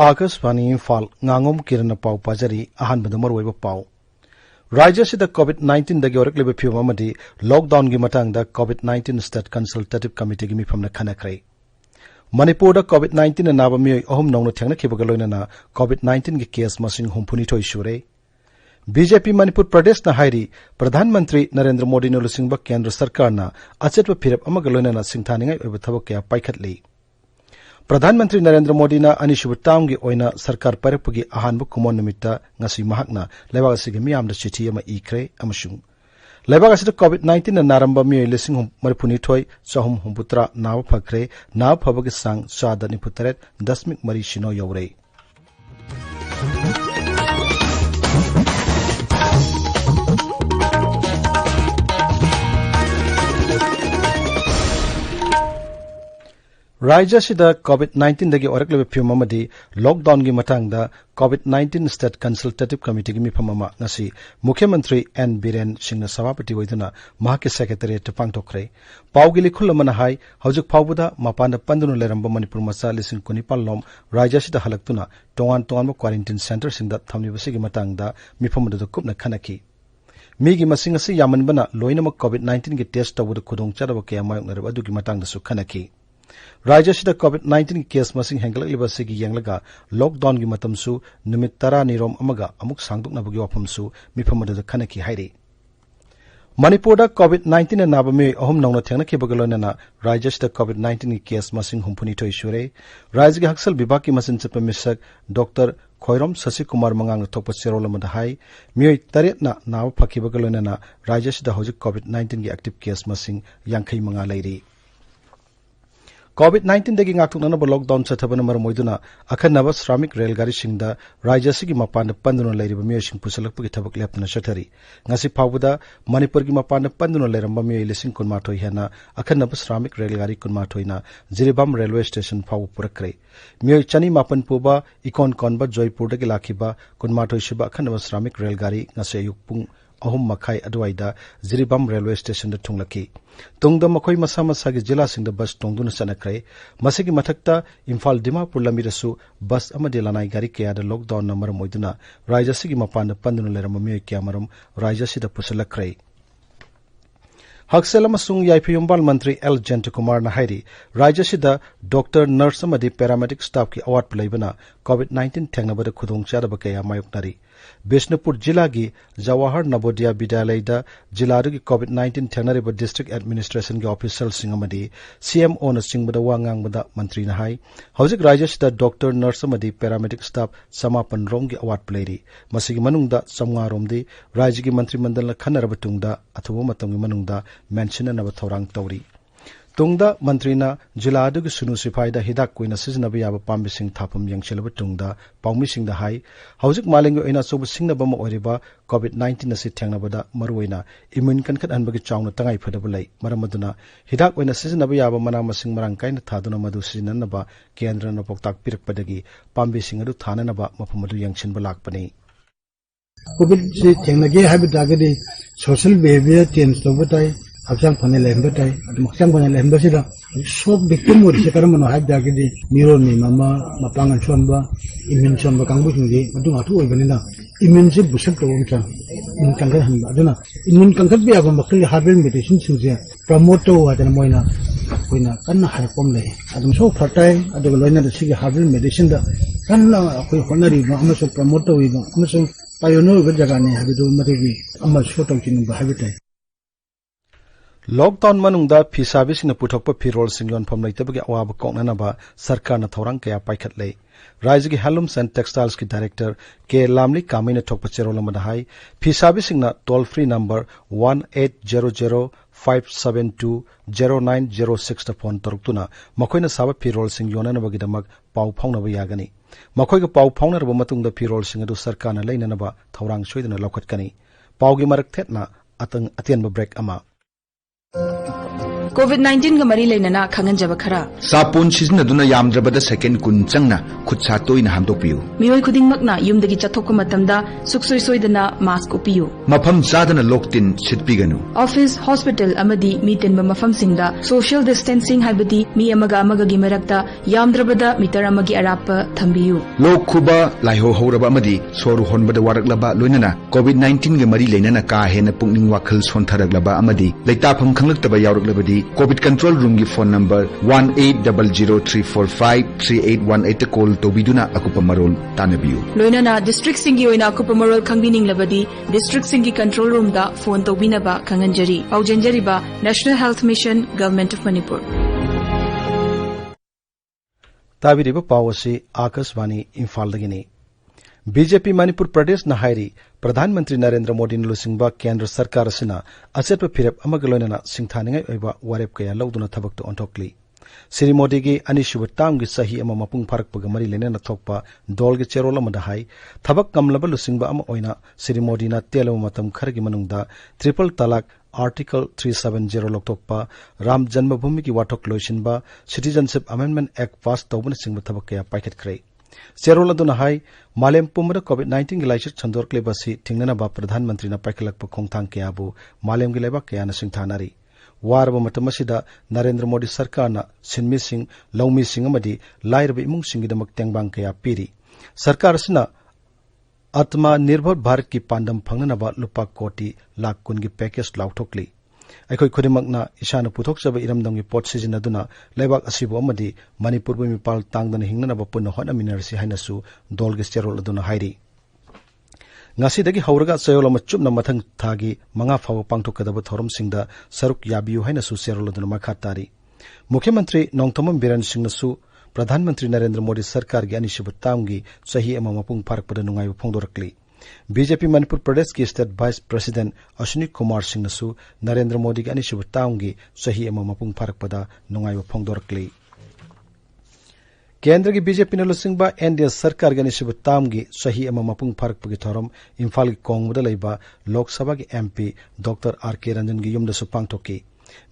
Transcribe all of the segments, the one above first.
Akashvani Imphal Ngangom Kiran pau pajari ahanbada marwaiba pau Raja sida COVID-19 dagi orakliba phium amadi lockdown gi matangda COVID-19 state consultative committee gi mifamna khanakrai Manipur da COVID-19 naba mi ahum nongna thengna khibaga loinana COVID-19 gi case masing humpuni thoi shure BJP Manipur Pradesh na hairi Pradhan Mantri Narendra Modi no lusingba Kendra Sarkar na achetwa phirap amaga loinana singthaningai oiba thabak kya paikhatli प्रधानमंत्री नरेंद्र मोदी ना अनिशुब तामगी ओइना सरकार परपगी अहानबु कुमोन निमित्ता ngasi mahakna lebaga asigi miyamda chithi ama ikhre amasung lebaga asida COVID-19 na naramba mi lising maripuni thoi chahum humputra naw phakre naw phabagi sang chada ni putaret 10 mari shino yore Raja sida COVID-19 dagi orakle phium amadi lockdown gi matangda COVID-19 state consultative committee gi mifamama ngasi Mukhyamantri N Biren Singna Sabapati oiduna mahaki secretariat pangtokre pawgili khulamana hai hojik phawbuda mapanda pandunu leramba Manipur macha lising kunipal lom Raja sida halaktuna tongan quarantine center singda thamnibasi gi matangda mifamadu kupna khanaki migi masing asi yamanbana loinama COVID-19 gi test tawudu khudong charaba ke amayok naraba du gi matangda su khanaki Raja sida COVID-19 case masing hengla libasi gi yanglaga lockdown gi matamsu numit tara nirom amaga amuk sangdukna bugi wapamsu mifamada khanaki hairi Manipur da COVID-19 na bame ahum nongna thengna ke bagalona na Raja sida COVID-19 case masing humpuni thoi shure Raja gi haksal bibak ki masin chapa misak Dr. Khoirom Sasi Kumar mangang thokpa serol amada hai mioi taret na naw phaki bagalona na Raja sida hojik COVID-19 gi active case masing yangkhai manga lairi COVID-19 dagi ngaktukna ba lockdown chathabana mar moiduna akhanaba shramik railgari singda Rajya gi mapan panduna lairiba miyosing pusalakpagi thabak lepna chathari ngasi phawbuda Manipur gi mapan panduna lairamba miyo lising kunmathoi hena akhanaba shramik railgari kunmathoi na Jiribam railway station phaw purakre miyo chani mapan puba ikon konba Joypur dagi lakhiba kunmathoi shiba akhanaba shramik railgari ngase yukpung ahum makhai adwaida Jiribam railway station da thunglaki tungda makhoi masa masa gi jila singda bus tongduna sanakrai masigi mathakta Imphal Dimapur lamirasu bus amade lanai gari kya da lockdown number moiduna Raja sigi mapan panduna lerama mi kyamaram Raja sida pusalakrai Haksel amasung Yaipiyumbal Mantri L. Jentakumar na hairi Raja sida Doctor Nurse amadi paramedic staff ki award pulaibana COVID-19 thengnabada khudong chadaba kaya mayoknari Bishnupur Jila gi Jawahar Navodaya Vidyalaya da Jila gi COVID-19 thengnariba district administration gi official singamadi CMO na singbada wangang bada mantri na hai hojik Raja sida Doctor Nurse amadi paramedic staff samapan rom gi award pulairi masigi manungda samnga romdi Raja gi mantri mandal na khanaraba tungda athuba matam gi manungda mention na bathorang tawri tungda mantrina jila adu sunu sifai da hidak koina siznaba yaba pambi sing thapam yangchelaba tungda paumi sing da hai hojik malengo ina sobu singna bama oriba COVID-19 na si thengnaba da maruina immune kankhat anbagi chawna tangai phadaba lai maramaduna hidak oina siznaba yaba mana masing marang kaina thaduna madu sinnanaba kendra na poktak pirakpadagi pambi sing adu thananaba mafamadu yangchenba lakpani COVID se thengnage habitagadi social behavior change to batai Absang panel lembatai, maksang panel lembasida. So victim would say Karamano had dagidi, Mironi, Mama, Mapangan Shonba, immune Shonba Kanguji, do not do even enough. Immune Busek to Umcha, in Kangan, Aduna. Immune Kankabi of Makili Harvard meditation, Susia, Promoto at the Moina, Quina, Kana Harpomle. I'm so fertile at the Loina the Sig Harvard meditation, the Kana, Honori, Amaso Promoto, Amaso, Pioneer Vajagani, have to do Mativi, Amas photo in the habitat. Lockdown manungda phisabi singna puthokpa phirol singyon phom leitabagi awab koknanaba sarkar na thorang kaya paikhatlei Raja gi Handlooms and Textiles ki director K Lamli Kamina thokpa cherolamada hai phisabi singna toll free number 180057209006 ta phone toruktuna makoina saba phirol sing yonana bagidamak pau phaunaba yagani makoiga pau phaunarba matungda phirol sing adu sarkar na leinanaba thorang soidana lokhatkani paugi marak thetna atang atianba break ama COVID-19 ga mari leinana khangan jaba khara sapun siznaduna yamdrabada second kun changna khutsa toina hamdokpiu miyoi khuding makna yumdagi chathokko matamda suksoi soidana mask upiyu mafam chadana loktin sitpiganu office hospital amadi miten ba mafam singda social distancing haibadi mi amaga gi marakta yamdrabada meter amagi arapa thambiyu lok khuba laiho horaba amadi soru honbada waraklaba loinana COVID-19 ga mari leinana ka hena pungning wakhal sontharaglaba amadi leitafam khanglaktaba yauraklabadi COVID control room gi phone number 1800345381 ta call tobiduna akupa marol tanabiu loinana district singi oina akupa marol khangbining labadi district singi control room da phone tobinaba khanganjari paujenjariba National Health Mission Government of Manipur ताबिरिबा पावसी आकाशवाणी इम्फाल दगिनी BJP Manipur Pradesh न हाइरी प्रधानमंत्री नरेंद्र मोदी लुसिंगबा केंद्र सरकार असिना अचेतप फिरप अमग लोइनना सिंगथानिंगै ओइबा वारेप कया लौदुना थबक्तो ओंथोकली श्री मोदी की अनिशुब तामगी सही अमा मपुंग फारकपगा मरी लेनेना थोकपा दोलगी चेरोल अमदा हाई थबक कमलबा लुसिंगबा अमा ओइना श्री मोदीना तेलव मतम खरगी मनुंगदा ट्रिपल तलाक आर्टिकल 370 लोकतोकपा राम जन्मभूमि की वाठोक लोइसिनबा सिटीजनशिप अमेंडमेंट एक्ट पास तौबन सिंगबा थबक कया पाइखतखरे चेरोल अदुना हाई मालेम पुमदा कोविड-19 की लाइचर छंदोरक्लेबसी थिंगनबा प्रधानमंत्री पाइखलकपा खोंगथांग कयाबु मालेम की लेबा कयाना सिंगथानारी वारब मतमसिदा नरेंद्र मोदी सरकारना सिनमी सिंह लौमी सिंह अमदी लाइरब इमुंग सिंगिदमक तेंगबांग कया पीरी सरकार सिना आत्मा निर्भर भारत की पांडम फंगनबा लुपा कोटी लाख कुन की पैकेज लाउथोकली अखोई खुदिमकना इशाना पुथोकजब इरमदंगी पोट सिजिनदुना लेबाक असिबो अमदी मणिपुर मिपाल तांगदना हिंगनबा पुन होनमिनरसी हाइनसु दोलगी चेरोल अदुना हाइरी ngasi hauraga sayol ama chupna mathang thagi manga fawa pangthokadaba thoromsingda saruk yabiyu haina su seroloduna makhatari मुख्यमंत्री नोंगथोमम बिरेन सिंहनसु प्रधानमंत्री नरेंद्र मोदी सरकार की अनिश्चित तामगी सही एवं मपुंग फारकपद नुंगाइब फोंदोरकली बीजेपी मणिपुर प्रदेश की state vice president Ashwini Kumar सिंहनसु नरेंद्र मोदी की अनिश्चित तामगी सही एवं मपुंग फारकपद नुंगाइब फोंदोरकली केंद्र की बीजेपी ने लुसिंगबा एनडीए सरकार की अनिश्चित तामगी सही एवं मपुंग फारकपगी थोरम इम्फाल की कोंगबदा लैबा लोकसभा की एमपी डॉक्टर आर.के. रंजन की युमदसु पांगथोकी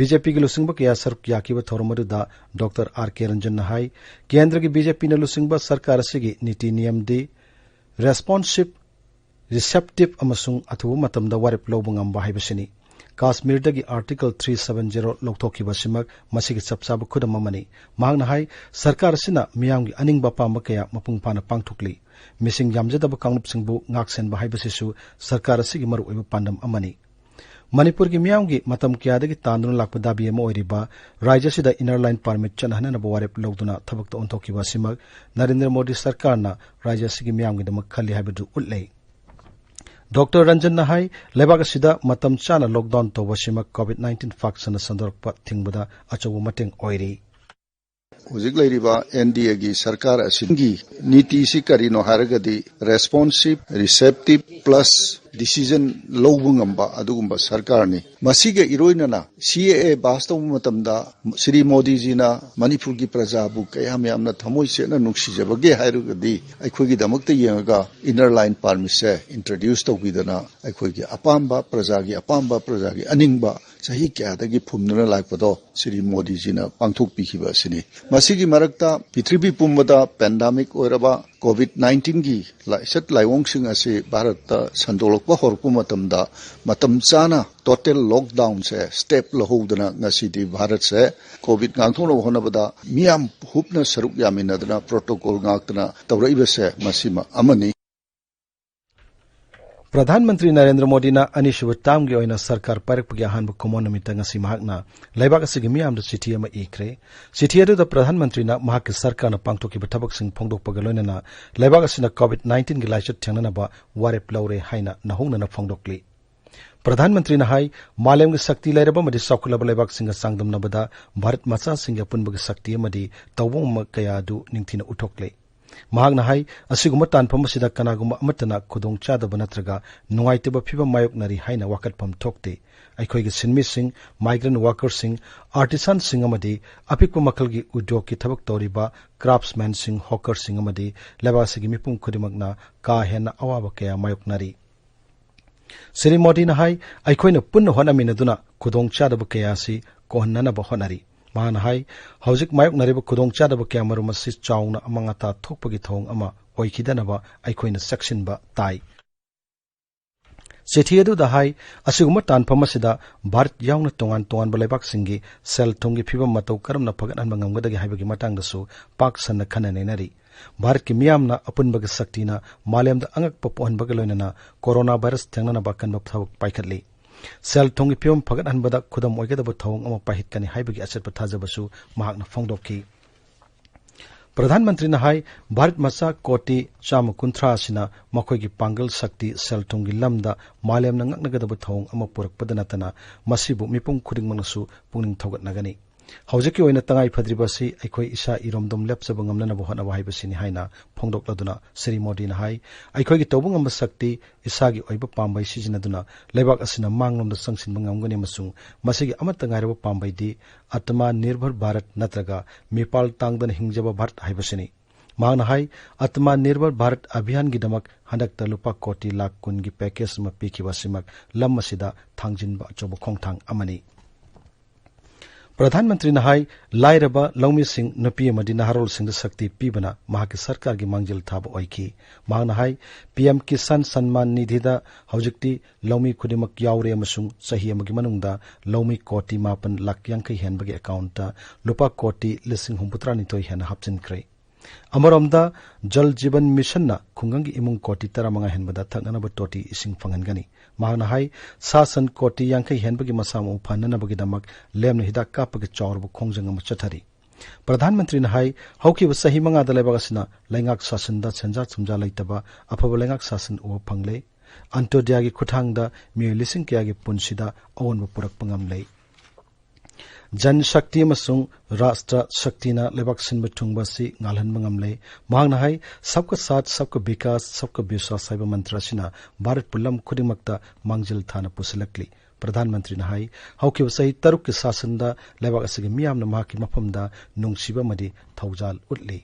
बीजेपी की लुसिंगबा कया सरुक याकीब थोरमदुदा डॉक्टर आर.के. रंजन हाई केंद्र की बीजेपी ने लुसिंगबा सरकार असिगी नीति नियम दी रेस्पॉन्सिव रिसेप्टिव अमसुंग अथुबु मतमदा वारेप लौबा ngamba हाइबसिनी काश्मीर दगी आर्टिकल 370 लौथोखिबसिमक मसिगी चपचाब खुदम अमनी मांगना हाई सरकार असिना मियामगी अनिंगबा पाम कया मपुंग फाना पांगथुकली मिसिंग यामजदब कांगलुपसिंगबु ngaksenba हाइबसिसु सरकार असिगी मरु ओइबा पांडम अमनी मणिपुर की मियामगी मतम क्यादगी तांदुना लाकपा दाबी अमा ओइरिबा राज्यसिदा इनर लाइन परमिट चनहननबा वारेप लौदुना थबक्ता ओंथोखिबसिमक नरेंद्र मोदी सरकारना राज्यसिगी मियामगीदमक खल्ली हाइबदु उल्लै डॉक्टर रंजन हाई लेबाक असिदा मतम चाना लॉकडाउन तौबसिमक कोविड-19 फाक्सन संदोरकपा थिंगबदा अचौब मतेंग ओइरी हुजिक लैरिबा एनडीए की सरकार असिंगी नीति सि करिनो हारगदी रेस्पॉन्सिव रिसेप्टिव प्लस डिसीजन लौबुंगंबा अदुगुंबा सरकारनी मसिगे इरोइनना सीएए बास्तव मतमदा श्री मोदी जीना मणिपुर की प्रजाबु कयाम यामना थमोइ सेना नुक्सिजबगे हायरुगदी अखोगी दमकते येंगा इनर लाइन परमिट से इंट्रोड्यूस तौबिदना अखोगी अपाम्बा प्रजागी अनिंगबा सही क्यादगी फुमनुना लाइपदो श्री मोदी जीना पांगथोक पिखिबा सिनी मसिगी मरक्ता पृथ्वी पुंबदा पेंडेमिक ओरबा कोविड-19 की लाइसत लाइवोंगसिंग असे भारत संदोलकपा होरपु मतमदा मतम चाना टोटल लॉकडाउन से स्टेप लहोदना ngasi भारत से कोविड गांगथोनो होनबदा मियाम हुपना सरुक यामिनदना प्रोटोकॉल गांगतना तौरइबसे मसिमा अमनी प्रधानमंत्री नरेंद्र मोदी ना अनिश्चित तामगी ओइना सरकार पारकपगी अहानब कुमोन Namita ngasi mahakna laibak asigi miyamda चिठी ama ikre चिठी अदुदा प्रधानमंत्री ना महाक सरकारना पांगथोकिबा थबकसिंग फोंदोकपगा लोइनना laibak asina कोविड-19 की लाइचत थेंगनबा वारेप लौरे हाइना नहोंगना फोंदोकली प्रधानमंत्री ना हाई मालेम की शक्ति लेरबा मदि सौखलब लेबाक सिंग सांगदमनबदा भारत मचा सिंग पुनबगी शक्ति मदि तौबोम कयादु निंगथिना उठोकले महागना हाई असिगुम तानफमसिदा कनागुम अमतना खुदोंग चादब नत्रगा नुंगाइतब फिबम मायोकनरी हाइना वाकटफम थोकते अखोइगी सिनमी सिंह माइग्रेंट वर्कर सिंह आर्टिसान सिंह अमदी अपिकप मखलगी उद्योग की थबक तौरिबा क्राफ्ट्समैन सिंह हॉकर सिंह अमदी लेबासिगी मिपुम खुदिमकना का हेना अवाब कया मायोकनरी Sri Modi na hai aikhoina punna honaminaduna khudong chadaba kaya si kohannanaba honari mahana hai hojik mayok nariba khudong chadaba kaya marum asi chauna amangata thokpagi thong ama oikhidanaba aikhoina sectionba tai Sethiadu da hai asiguma tanpamasida Bharat yauna tongan balebak singi sel thongi phibam matau karamna phagan bangamgadagi haibagi matang dasu pak sanna khananenari Bharat ki miyamna apunbaga saktina malemda angak papohan bagaloinana corona virus thengnana bakan thawak paikhatli sel thongi phibam phagan anbada khudam oigada thawang ama pahit kani haibagi achat pathajabasu mahakna phongdokki Pradhan Mantri na hai Bharat Masa Koti Chama Kunthra asina makhoigi pangal sakti sel thongi lamda malem na ngaknagadaba thawang ama purakpada natana masibu mipum khudingmangnasu pungning thogat nagani Hojiki oina tangai phadribasi aikhoi isa iromdom lepsaba ngamnana bo hana haibasini haina phongdokladuna Sri Modi na hai aikhoi gi tobung amba sakti isagi oiba pambai sijinaduna lebak asina manglomda sangsin bangamgani masung masigi amata ngairaba pambai di atma nirbhar Bharat natraga mipal tangdan hingjaba Bharat haibasini Magna hai atma nirbhar Bharat abhiyan gi damak handakta lupa koti lakh kun gi package ma pikibasimak lammasida thangjinba chobo khongthang amani Pradhan Mantri na hai lairaba Laumi Singh nupi amadi naharol singh sakti pibana mahaki sarkar gi mangjil thaba oiki magna hai PM Kisan Sanman Nidhi da hojikti Laumi khudimak yaure amasung sahi amagi manungda Laumi koti mapan lakh yankai henbagi account ta lupa koti lising humputra nitoi hen hapchin kre Amaromda Jal Jiban Mission na khungangi imung koti taramanga henbada thaknana ba toti ising phangangani magna hai sasan koti yankai henbagi masamu phanana bagi damak lemna hidak kapagi chawrbu khongjang am chathari Pradhan Mantri na hai hauki ba sahi manga dalai bagasina laingak sasan da chenja chumja laitaba afaba laingak sasan u phangle antodya gi khuthangda mi lising kya gi punsida awon purak pangam lei Jan Shakti Masung Rashtra Shakti na lebak sinba thungba si ngalhan mangam le mahangna hai sabka saath sabka vikas sabka vishwas saiba mantra sina Bharat pulam khudimakta mangjil thana pusilakli Pradhan Mantri na hai hauki wasai taruk ki sasanda lebak asigi miyamna mahaki mafamda nungsiba madi thaujal utli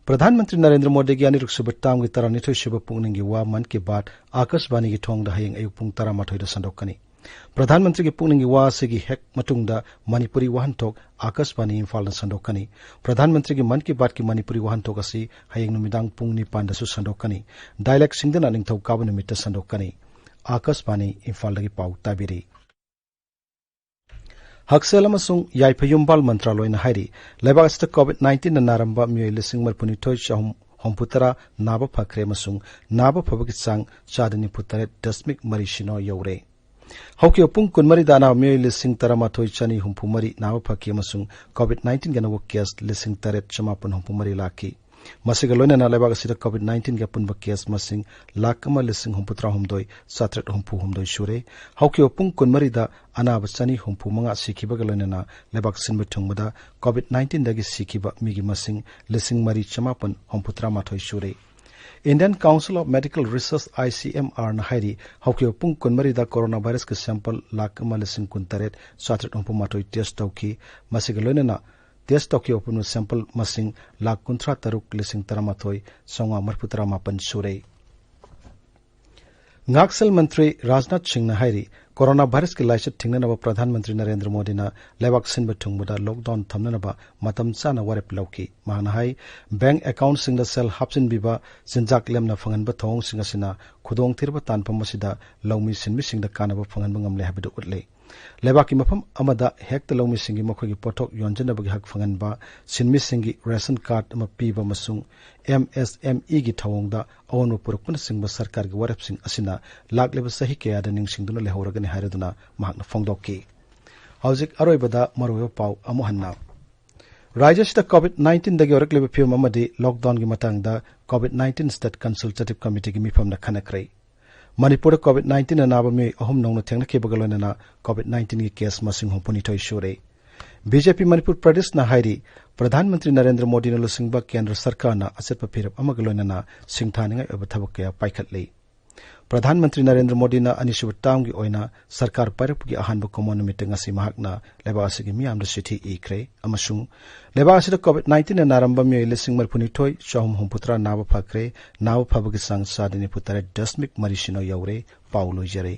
Pradhan Mantri Narendra Modi gi aniruk subatam gi taranithoi shiba pungning gi wa man ki baat Akashbani gi thongda hayeng ayuk pung taramathoi da sandokani Pradhan Mantri ki pungning wa sigi hek matungda Manipuri wahantok Akashbani Imphal na sandokani Pradhan Mantri ki man ki baat ki Manipuri wahantok asi hayeng numidang pungni pandasu sandokani dialect singdana ningthau kabu numita sandokani Akashbani Imphal lagi pau tabiri Haksel amasung Yaipayumbal Mantraloy na hairi lebakasta COVID-19 na naramba miyoi lising marpuni toy chahum homputara naba phakre amasung naba phabagi sang chadani putare dasmik marishino yaure Hauki opung kunmari dana miyoi lising tarama toy chani humpumari naba phaki amasung COVID-19 ganawo case lising taret chamapun humpumari laki Masiga loina na lebak asida COVID-19 ga punba case masing lakama lising humputra humdoi satret humpu humdoi shure hauki opung kunmari da anaba chani humpu manga sikiba ga loina na lebak sinba thungmada COVID-19 dagi sikiba migi masing lising mari chamapun humputra mathoi shure Indian Council of Medical Research ICMR na hairi hauki opung kunmari da coronavirus ka sample lakama lising kuntaret satret humpu mathoi test tauki masiga loina na Test Tokyo Open sample masing lakh kunthra taruk lising taramathoi songa marputara mapan sure Ngaksel Mantri Rajnath Singh na hairi coronavirus ki laisat thingnanaba Pradhan Mantri Narendra Modi na lebak sinba thungbuda lockdown thamnanaba matam chana warep lauki mahana hai bank account singda sel hapsin biba sinjak lemna phanganba thong singa sina khudong thirba tanpam masida laumi sinmi singda kanaba phanganba ngamle habidu utle Lebaki mafam amada hekta laumi singi makhogi pothok yonjanabagi hak phanganba sinmi singi ration card ama piba masung MSME gi thawongda awon purakpun singba sarkar gi warep sing asina lakleba sahi kaya da ningsingduna lehoragani hairaduna mahakna phongdokki hojik aroibada maroyo pau amohanna Rajyasida COVID-19 dagi orakleba phim amadi lockdown gi matangda COVID-19 State Consultative Committee gi mifamna khanakrai Manipur COVID-19 anaba me ahum nongna thengna ke bagalona na COVID-19 ki case masing hompuni thoi shure BJP Manipur Pradesh na hairi Pradhan Mantri Narendra Modi na lusingba Kendra Sarkar na asat papirap amagalona na singthaninga obathabak kaya paikhatlei प्रधानमंत्री नरेंद्र मोदी ना अनिसुब time की ओइना सरकार पारपगी अहानब common meeting असि महाकना लेबा असि मियाम चिठी इख्रे अमसुंग लेबा असि कोविड-19 नारंब मिय लिसिंग मरफुनिथोय चौम हुमपुत्रा नाव फक्रे नाव फबगी संग सादिनी पुतरे दशमिक मरिसिनो यौरे पाउलो जरे